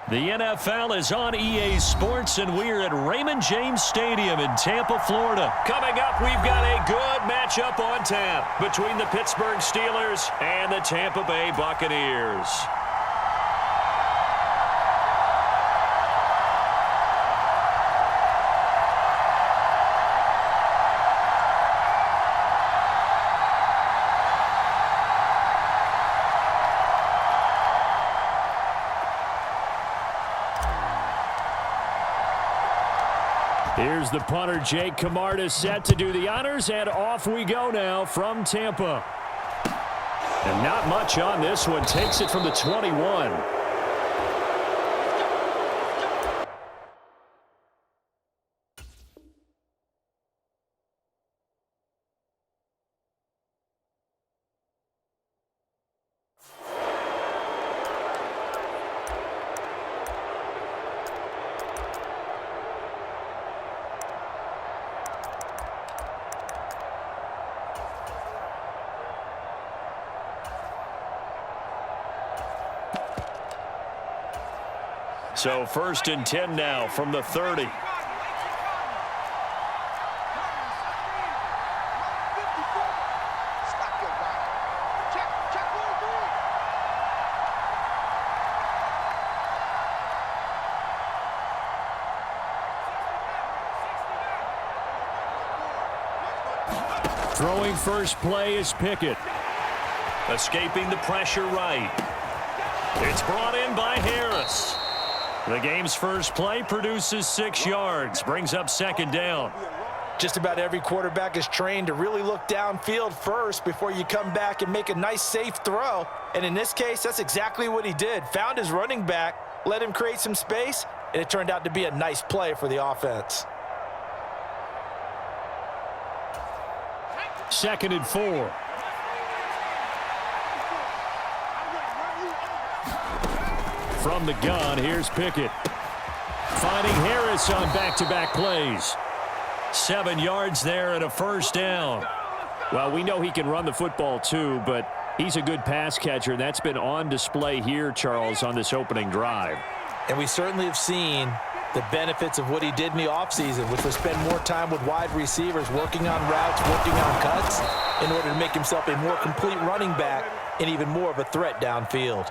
The NFL is on EA Sports, and we're at Raymond James Stadium in Tampa, Florida. Coming up, we've got a good matchup on tap between the Pittsburgh Steelers and the Tampa Bay Buccaneers. Here's the punter, Jake Camarda, set to do the honors, and off we go now from Tampa. And not much on this one. Takes it from the 21. So 1st and 10 now from the 30. Throwing first play is Pickett. Escaping the pressure right. It's brought in by Harris. The game's first play produces 6 yards, brings up 2nd down. Just about every quarterback is trained to really look downfield first before you come back and make a nice, safe throw. And in this case, that's exactly what he did. Found his running back, let him create some space, and it turned out to be a nice play for the offense. 2nd and 4. From the gun, here's Pickett. Finding Harris on back-to-back plays. 7 yards there and a 1st down. Well, we know he can run the football too, but he's a good pass catcher, and that's been on display here, Charles, on this opening drive. And we certainly have seen the benefits of what he did in the offseason, which was spend more time with wide receivers, working on routes, working on cuts, in order to make himself a more complete running back and even more of a threat downfield.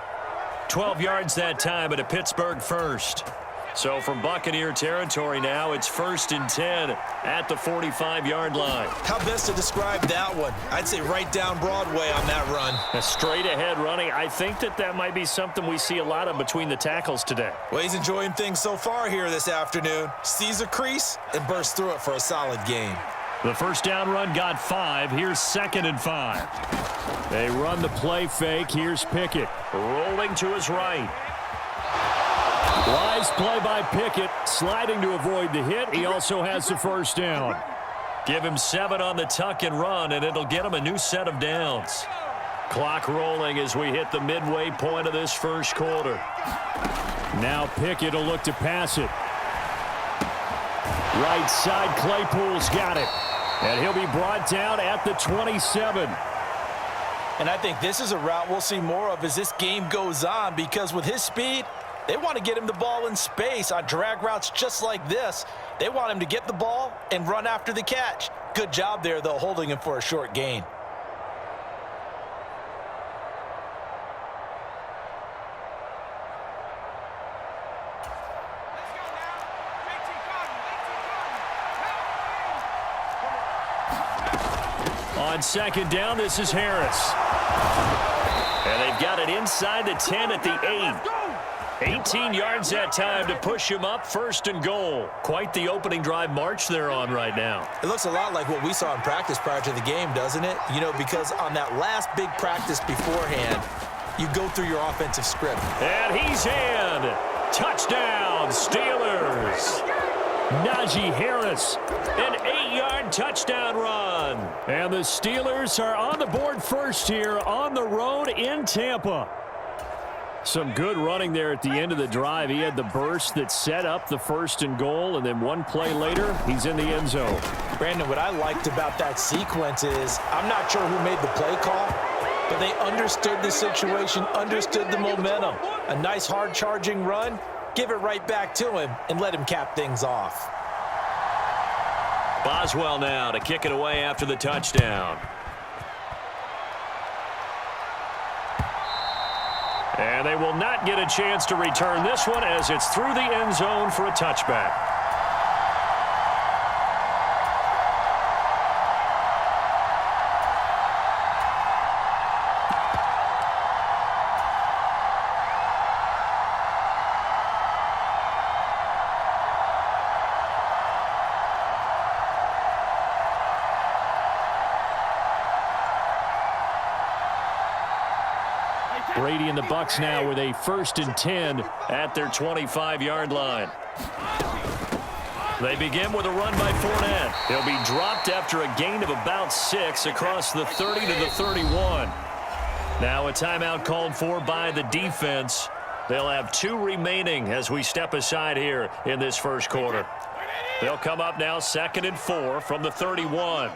12 yards that time at a Pittsburgh 1st. So from Buccaneer territory now, it's 1st and 10 at the 45-yard line. How best to describe that one? I'd say right down Broadway on that run. A straight-ahead running. I think that might be something we see a lot of between the tackles today. Well, he's enjoying things so far here this afternoon. Sees a crease and bursts through it for a solid game. The 1st down run got 5. Here's 2nd and 5. They run the play fake. Here's Pickett. Rolling to his right. Wise play by Pickett. Sliding to avoid the hit. He also has the 1st down. Give him 7 on the tuck and run, and it'll get him a new set of downs. Clock rolling as we hit the midway point of this 1st quarter. Now Pickett will look to pass it. Right side, Claypool's got it. And he'll be brought down at the 27. And I think this is a route we'll see more of as this game goes on, because with his speed, they want to get him the ball in space on drag routes just like this. They want him to get the ball and run after the catch. Good job there, though, holding him for a short gain. On 2nd down, this is Harris. And they've got it inside the 10 at the 8. 18 yards that time to push him up, 1st and goal. Quite the opening drive march they're on right now. It looks a lot like what we saw in practice prior to the game, doesn't it? You know, because on that last big practice beforehand, you go through your offensive script. And he's in. Touchdown, Steelers. Najee Harris, an 8-yard touchdown run. And the Steelers are on the board first here on the road in Tampa. Some good running there at the end of the drive. He had the burst that set up the 1st and goal, and then one play later, he's in the end zone. Brandon, what I liked about that sequence is I'm not sure who made the play call, but they understood the situation, understood the momentum. A nice hard charging run, give it right back to him and let him cap things off. Boswell now to kick it away after the touchdown. And they will not get a chance to return this one as it's through the end zone for a touchback. Brady and the Bucs now with a 1st and 10 at their 25-yard line. They begin with a run by Fournette. He'll be dropped after a gain of about 6 across the 30 to the 31. Now a timeout called for by the defense. They'll have 2 remaining as we step aside here in this first quarter. They'll come up now 2nd and 4 from the 31.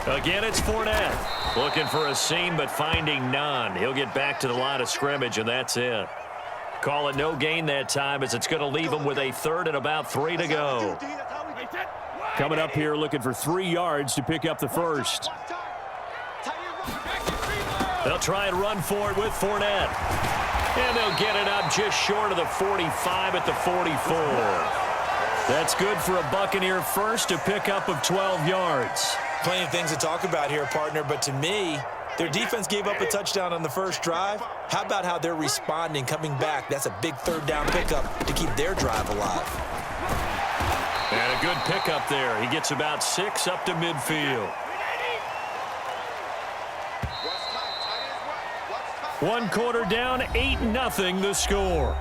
Again, it's Fournette. Looking for a seam, but finding none. He'll get back to the line of scrimmage, and that's it. Call it no gain that time as it's going to leave him with a 3rd and about 3 to go. Coming up here looking for 3 yards to pick up the first. They'll try and run for it with Fournette. And they'll get it up just short of the 45 at the 44. That's good for a Buccaneer first, a pickup of 12 yards. Plenty of things to talk about here, partner, but to me, their defense gave up a touchdown on the first drive. How about how they're responding, coming back? That's a big 3rd down pickup to keep their drive alive. And a good pickup there. He gets about 6 up to midfield. One quarter down, 8-0 the score.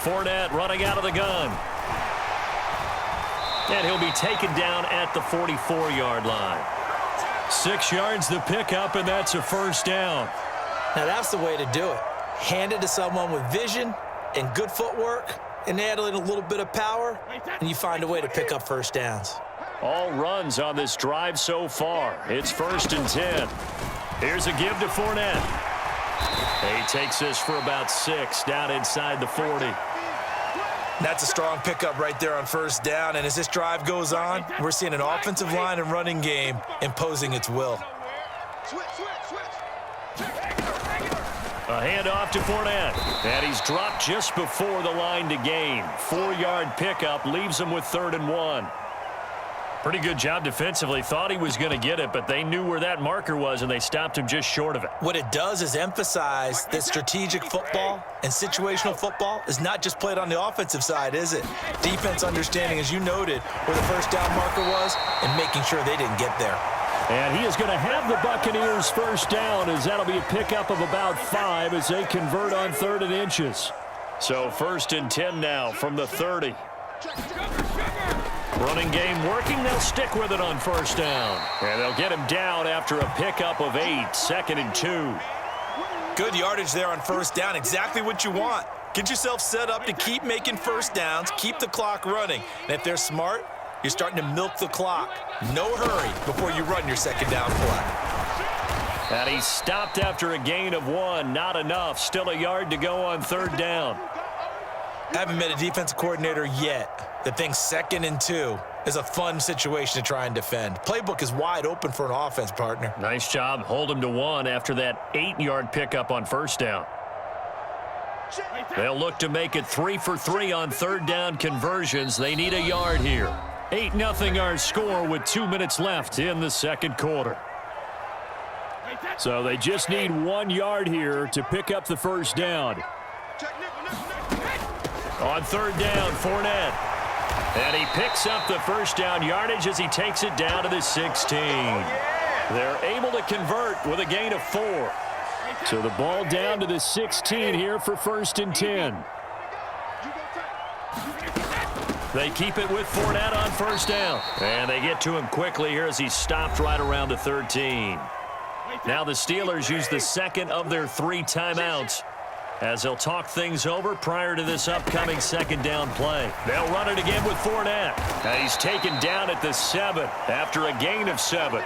Fournette running out of the gun. And he'll be taken down at the 44-yard line. 6 yards the pickup, and that's a 1st down. Now that's the way to do it. Hand it to someone with vision and good footwork and add in a little bit of power, and you find a way to pick up 1st downs. All runs on this drive so far. It's 1st and 10. Here's a give to Fournette. He takes this for about 6 down inside the 40. That's a strong pickup right there on 1st down, and as this drive goes on, we're seeing an offensive line and running game imposing its will. A handoff to Fournette, and he's dropped just before the line to gain. 4-yard pickup leaves him with 3rd and 1. Pretty good job defensively. Thought he was going to get it, but they knew where that marker was, and they stopped him just short of it. What it does is emphasize that strategic football and situational football is not just played on the offensive side, is it? Defense understanding, as you noted, where the 1st down marker was and making sure they didn't get there. And he is going to have the Buccaneers 1st down, as that'll be a pickup of about 5 as they convert on 3rd and inches. So 1st and 10 now from the 30. Running game working. They'll stick with it on 1st down. And they'll get him down after a pickup of 8. 2nd and 2. Good yardage there on 1st down. Exactly what you want. Get yourself set up to keep making 1st downs, keep the clock running. And if they're smart, you're starting to milk the clock. No hurry before you run your 2nd down play. And he's stopped after a gain of 1. Not enough. Still a yard to go on 3rd down. I haven't met a defensive coordinator yet that thinks 2nd and 2 is a fun situation to try and defend. Playbook is wide open for an offense, partner. Nice job. Hold him to 1 after that 8-yard pickup on 1st down. They'll look to make it 3 for 3 on 3rd down conversions. They need a yard here. 8-0 our score with 2 minutes left in the 2nd quarter. So they just need 1 yard here to pick up the 1st down. On 3rd down, Fournette. And he picks up the 1st down yardage as he takes it down to the 16. They're able to convert with a gain of 4. So the ball down to the 16 here for 1st and 10. They keep it with Fournette on first down. And they get to him quickly here as he's stopped right around the 13. Now the Steelers use the second of their 3 timeouts as they'll talk things over prior to this upcoming second down play. They'll run it again with Fournette. And he's taken down at the 7 after a gain of 7.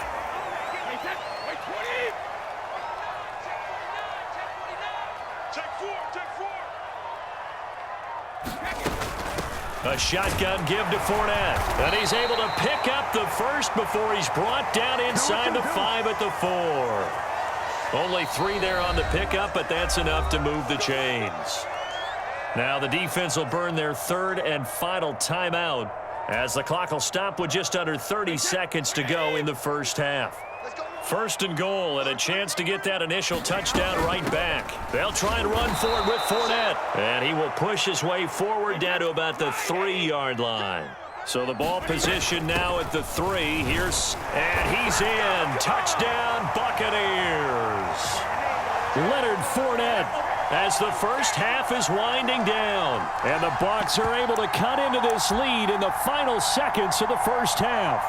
A shotgun give to Fournette. And he's able to pick up the first before he's brought down inside the 5 at the 4. Only 3 there on the pickup, but that's enough to move the chains. Now the defense will burn their 3rd and final timeout as the clock will stop with just under 30 seconds to go in the first half. 1st and goal and a chance to get that initial touchdown right back. They'll try and run for it with Fournette. And he will push his way forward down to about the 3-yard line. So the ball position now at the 3. And he's in. Touchdown, Buccaneers. Leonard Fournette as the first half is winding down. And the Bucs are able to cut into this lead in the final seconds of the first half.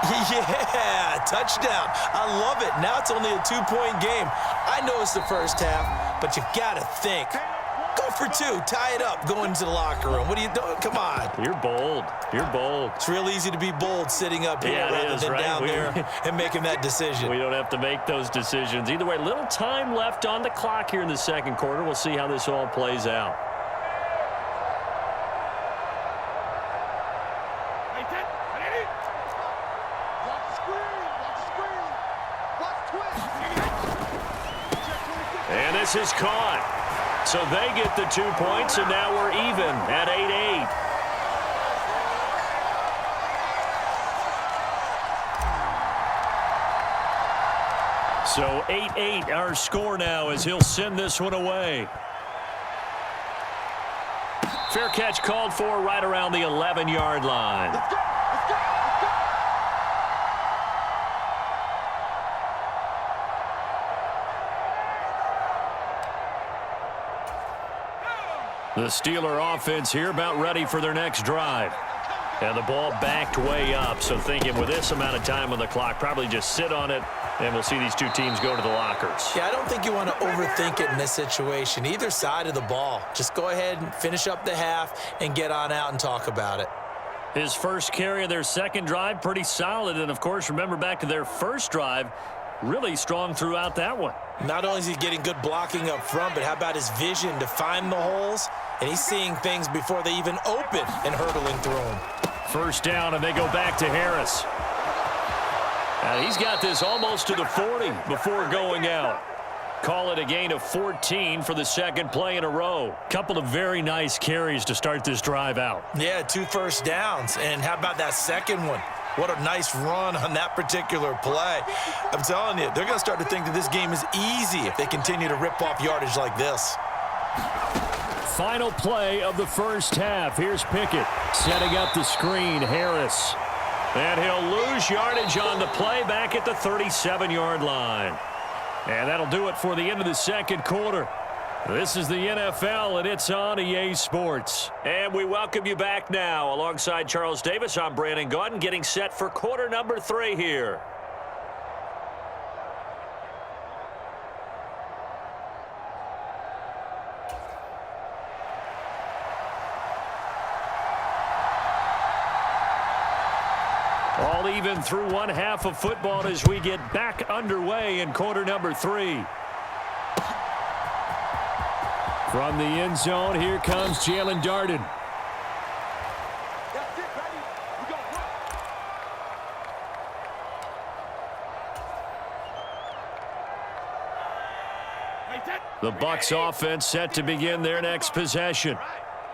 Yeah, touchdown. I love it. Now it's only a 2-point game. I know it's the first half, but you got to think. Go for 2. Tie it up. Go into the locker room. What are you doing? Come on. You're bold. You're bold. It's real easy to be bold sitting up here rather than down there and making that decision. We don't have to make those decisions. Either way, little time left on the clock here in the second quarter. We'll see how this all plays out. And this is caught. So they get the 2 points, and now we're even at 8-8. So 8-8 our score now as he'll send this one away. Fair catch called for right around the 11-yard line. Let's go. The Steeler offense here about ready for their next drive. And the ball backed way up, so thinking with this amount of time on the clock, probably just sit on it, and we'll see these 2 teams go to the lockers. Yeah, I don't think you want to overthink it in this situation. Either side of the ball. Just go ahead and finish up the half and get on out and talk about it. His first carry of their second drive, pretty solid. And, of course, remember back to their first drive, really strong throughout that one. Not only is he getting good blocking up front, but how about his vision to find the holes? And he's seeing things before they even open and hurdling through them. First down, and they go back to Harris. And he's got this almost to the 40 before going out. Call it a gain of 14 for the second play in a row. Couple of very nice carries to start this drive out. Yeah, 2 first downs. And how about that second one? What a nice run on that particular play. I'm telling you, they're going to start to think that this game is easy if they continue to rip off yardage like this. Final play of the first half. Here's Pickett setting up the screen. Harris. And he'll lose yardage on the play back at the 37-yard line. And that'll do it for the end of the second quarter. This is the NFL, and it's on EA Sports. And we welcome you back now. Alongside Charles Davis, I'm Brandon Gaudin, getting set for quarter number 3 here. All even through one half of football as we get back underway in quarter number 3. From the end zone, here comes Jalen Darden. That's it, baby. We go. The Bucs offense set to begin their next possession.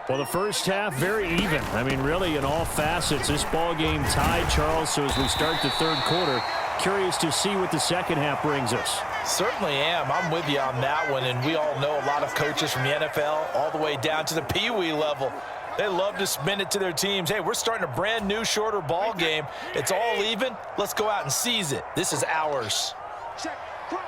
Well, the first half, very even. I mean, really, in all facets, this ball game tied, Charles. So as we start the third quarter, curious to see what the second half brings us. Certainly am. I'm with you on that one. And we all know a lot of coaches from the NFL all the way down to the Pee Wee level. They love to spin it to their teams. Hey, we're starting a brand new, shorter ball game. It's all even. Let's go out and seize it. This is ours. Check. Crunch.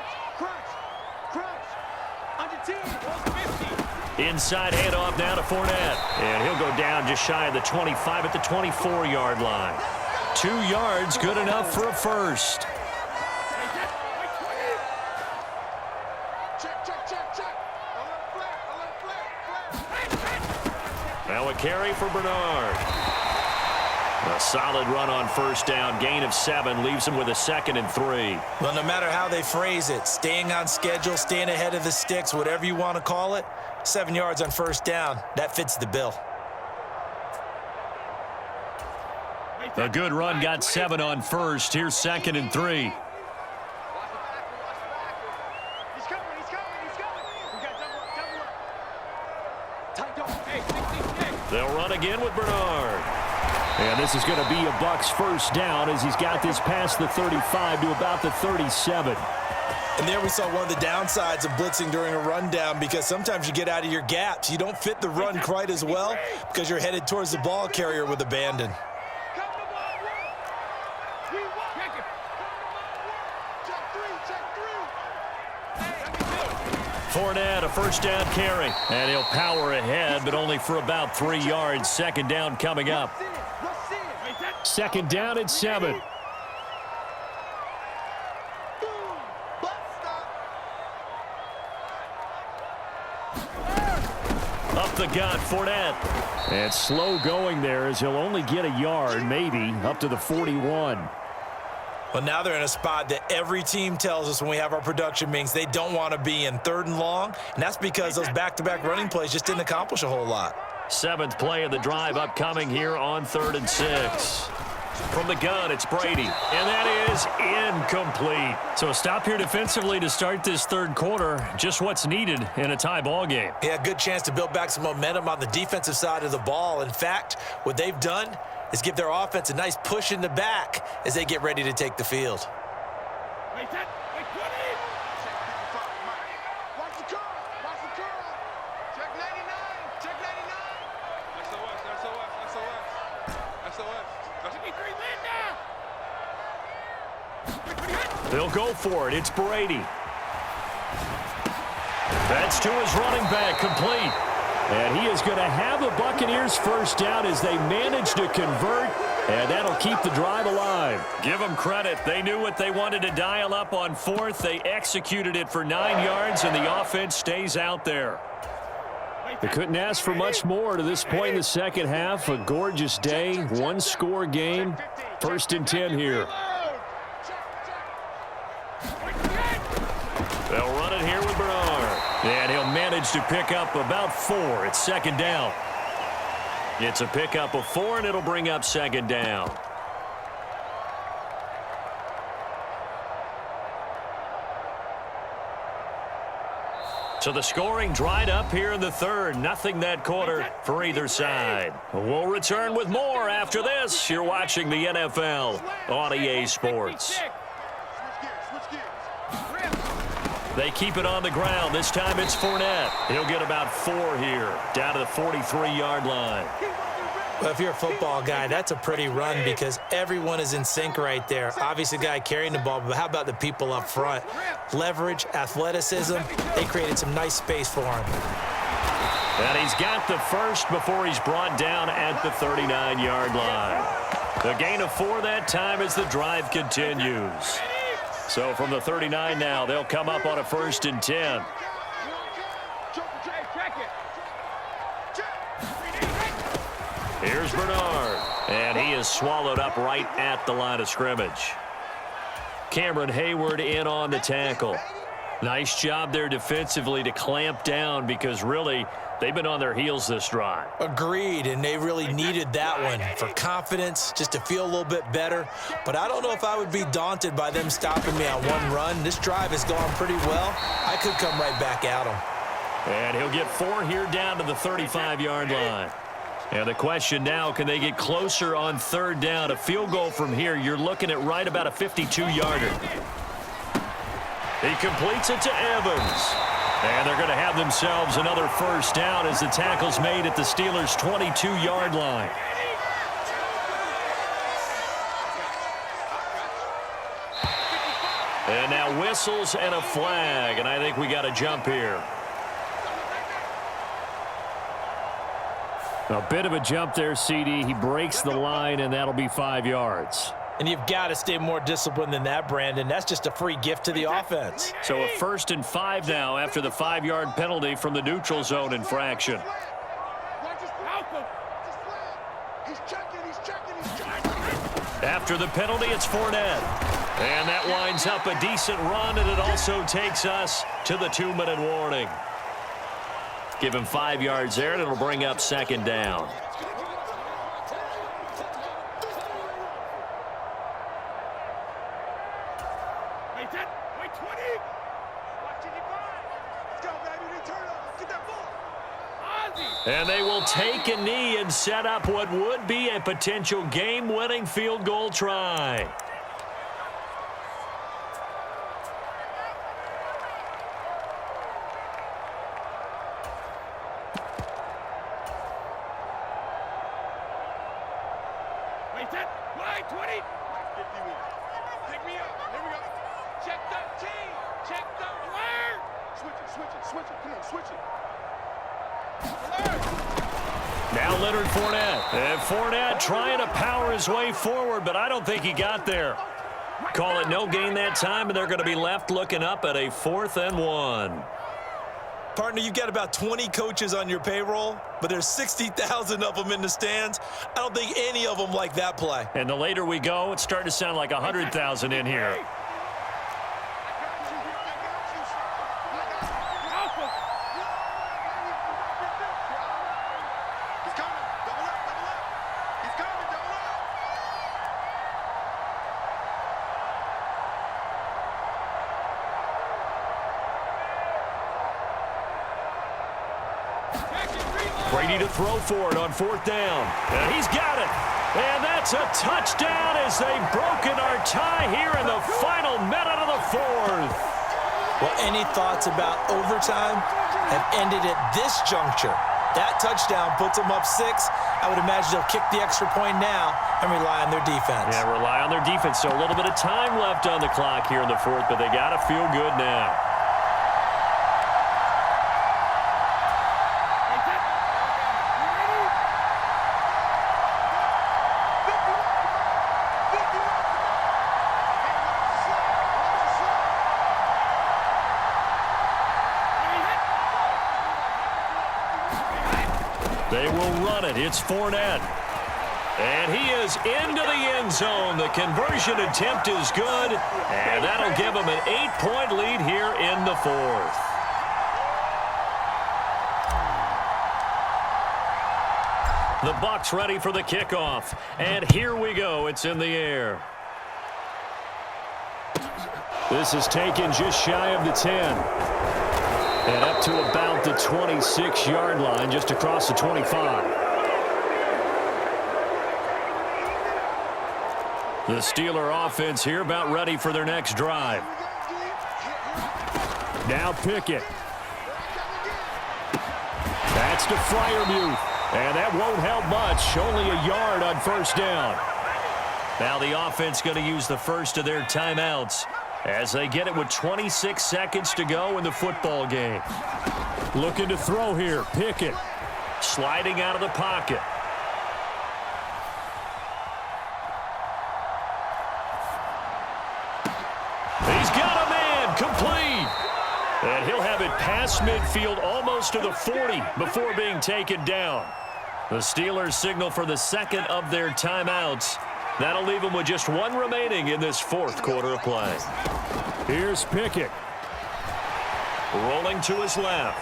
On your team. 50. Inside handoff now to Fournette. And he'll go down just shy of the 25 at the 24-yard line. 2 yards, good enough for a first. Now a carry for Bernard. A solid run on first down. Gain of 7 leaves him with a 2nd and 3. Well, no matter how they phrase it, staying on schedule, staying ahead of the sticks, whatever you want to call it, 7 yards on first down, that fits the bill. A good run got 7 on first. Here's 2nd and 3. They'll run again with Bernard. And this is going to be a Bucs first down as he's got this past the 35 to about the 37. And there we saw one of the downsides of blitzing during a rundown, because sometimes you get out of your gaps. You don't fit the run quite as well because you're headed towards the ball carrier with abandon. Fournette, a first down carry. And he'll power ahead, but only for about 3 yards. 2nd down coming up. 2nd down at 7. Up the gut, Fournette. And slow going there as he'll only get a yard, maybe, up to the 41. Well, now they're in a spot that every team tells us when we have our production meetings they don't want to be in, 3rd and long. And that's because those back-to-back running plays just didn't accomplish a whole lot. 7th play of the drive upcoming here on 3rd and 6. From the gun, it's Brady. And that is incomplete. So a stop here defensively to start this 3rd quarter. Just what's needed in a tie ball game. Yeah, good chance to build back some momentum on the defensive side of the ball. In fact, what they've done is give their offense a nice push in the back as they get ready to take the field. They'll go for it. It's Brady. That's to his running back, complete. And he is going to have the Buccaneers first down as they manage to convert, and that'll keep the drive alive. Give them credit. They knew what they wanted to dial up on 4th. They executed it for 9 yards, and the offense stays out there. They couldn't ask for much more to this point in the second half. A gorgeous day, 1-score game. 1st and 10 here. They'll run it here with Bernard. And he'll manage to pick up about 4. It's 2nd down. It's a pickup of 4, and it'll bring up 2nd down. So the scoring dried up here in the 3rd. Nothing that quarter for either side. We'll return with more after this. You're watching the NFL on EA Sports. They keep it on the ground. This time it's Fournette. He'll get about 4 here, down to the 43-yard line. Well, if you're a football guy, that's a pretty run because everyone is in sync right there. Obviously, the guy carrying the ball, but how about the people up front? Leverage, athleticism, they created some nice space for him. And he's got the first before he's brought down at the 39-yard line. The gain of 4 that time as the drive continues. So from the 39 now, they'll come up on a 1st and 10. Here's Bernard, and he is swallowed up right at the line of scrimmage. Cameron Hayward in on the tackle. Nice job there defensively to clamp down because really they've been on their heels this drive. Agreed, and they really needed that one for confidence, just to feel a little bit better. But I don't know if I would be daunted by them stopping me on one run. This drive has gone pretty well. I could come right back at them. And he'll get 4 here down to the 35-yard line. And the question now, can they get closer on 3rd down? A field goal from here, you're looking at right about a 52-yarder. He completes it to Evans. And they're going to have themselves another first down as the tackle's made at the Steelers' 22-yard line. And now whistles and a flag, and I think we got a jump here. A bit of a jump there, CD. He breaks the line, and that'll be 5 yards. And you've got to stay more disciplined than that, Brandon. That's just a free gift to the offense. So a 1st and 5 now after the 5-yard penalty from the neutral zone infraction. After the penalty, it's Fournette. And that winds up a decent run, and it also takes us to the 2-minute warning. Give him 5 yards there, and it'll bring up 2nd down. And they will take a knee and set up what would be a potential game-winning field goal try. Now Leonard Fournette. And Fournette trying to power his way forward, but I don't think he got there. Call it no gain that time, and they're going to be left looking up at a 4th and 1. Partner, you've got about 20 coaches on your payroll, but there's 60,000 of them in the stands. I don't think any of them like that play. And the later we go, it's starting to sound like 100,000 in here. Brady to throw for it on 4th down. And he's got it. And that's a touchdown as they've broken our tie here in the final minute of the 4th. Well, any thoughts about overtime have ended at this juncture. That touchdown puts them up 6. I would imagine they'll kick the extra point now and rely on their defense. Yeah, rely on their defense. So a little bit of time left on the clock here in the 4th, but they got to feel good now. They will run it. It's Fournette. And he is into the end zone. The conversion attempt is good. And that'll give him an 8-point lead here in the 4th. The Bucs ready for the kickoff. And here we go. It's in the air. This is taken just shy of the 10. And up to about the 26-yard line, just across the 25. The Steeler offense here about ready for their next drive. Now Pickett. That's to Freiermuth. And that won't help much. Only a yard on 1st down. Now the offense going to use the first of their timeouts as they get it with 26 seconds to go in the football game. Looking to throw here. Pickett sliding out of the pocket. He's got a man. Complete. And he'll have it past midfield almost to the 40 before being taken down. The Steelers signal for the second of their timeouts. That'll leave them with just one remaining in this 4th quarter of play. Here's Pickett. Rolling to his left.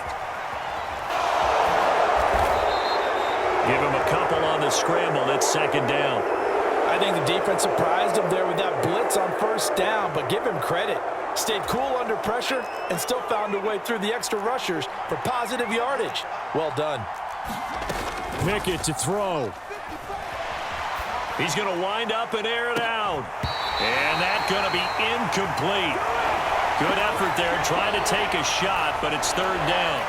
Give him a couple on the scramble. It's 2nd down. I think the defense surprised him there with that blitz on 1st down, but give him credit. Stayed cool under pressure and still found a way through the extra rushers for positive yardage. Well done. Pickett to throw. He's going to wind up and air it out. And that's going to be incomplete. Good effort there trying to take a shot, but it's 3rd down.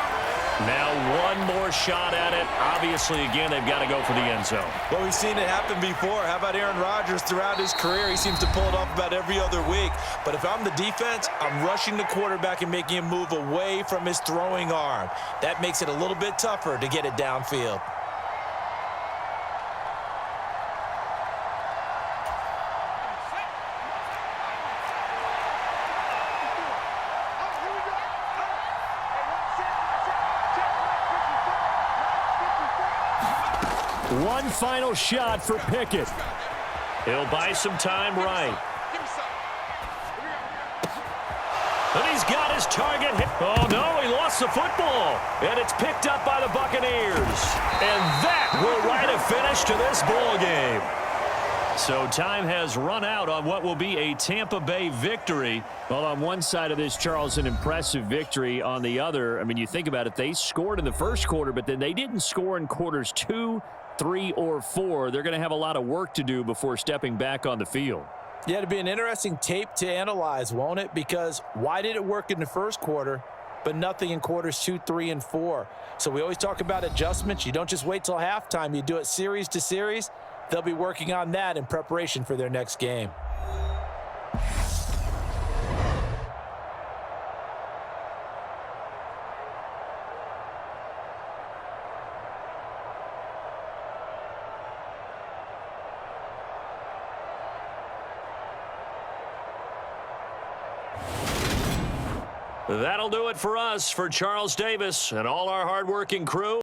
Now one more shot at it. Obviously, again, they've got to go for the end zone. Well, we've seen it happen before. How about Aaron Rodgers throughout his career? He seems to pull it off about every other week. But if I'm the defense, I'm rushing the quarterback and making him move away from his throwing arm. That makes it a little bit tougher to get it downfield. One final shot for Pickett. He'll buy some time right. And he's got his target hit. Oh, no, he lost the football. And it's picked up by the Buccaneers. And that will write a finish to this ball game. So time has run out on what will be a Tampa Bay victory. Well, on one side of this, Charles, an impressive victory. On the other, I mean, you think about it, they scored in the first quarter, but then they didn't score in quarters 2, 3, or 4. They're going to have a lot of work to do before stepping back on the field. Yeah, it'll be an interesting tape to analyze, won't it? Because why did it work in the first quarter, but nothing in quarters 2, 3, and 4? So we always talk about adjustments. You don't just wait till halftime. You do it series to series. They'll be working on that in preparation for their next game. That'll do it for us. For Charles Davis and all our hardworking crew.